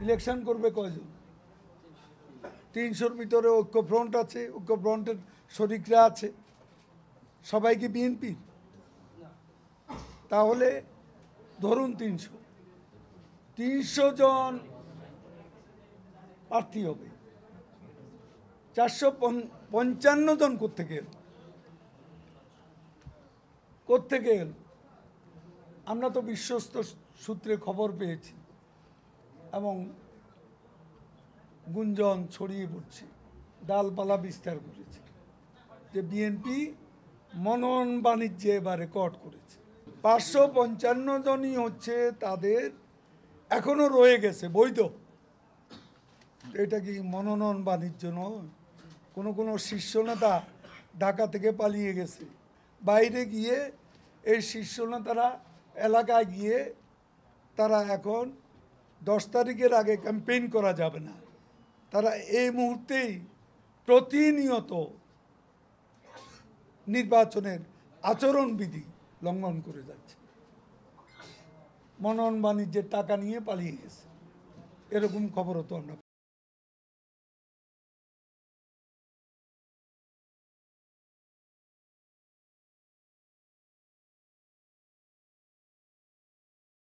Election করবে কয়জন? 300-র ভিতরে ঐক্যফ্রন্ট আছে, ঐক্যফ্রন্টের শরিকরা আছে, সবাই কি বিএনপি? তাহলে ধরুন 300 জন প্রার্থী হবে, 455 জন কোত্থেকে এলো? কোত্থেকে এলো? আমরা তো বিশ্বস্ত সূত্রে খবর পেয়েছি এবং গুঞ্জন ছড়িয়ে পড়ছে, ডালপালা বিস্তার করেছে যে বিএনপি মনন বাণিজ্যে এবার রেকর্ড করেছে। 555 জনই হচ্ছে তাদের এখনো রয়ে গেছে বৈধ। এটা কি মনোনয়ন বাণিজ্য নয়? কোনো শীর্ষ নেতা ঢাকা থেকে পালিয়ে গেছে, বাইরে গিয়ে এই শীর্ষ নেতারা এলাকায় গিয়ে তারা এখন 10 তারিখের আগে ক্যাম্পেইন করা যাবে না, তারা এই মুহূর্তেই প্রতিনিয়ত নির্বাচনের আচরণবিধি লঙ্ঘন করে যাচ্ছে, মনোনয়ন বাণিজ্যের টাকা নিয়ে পালিয়ে গেছে, এরকম খবরও তো আমরা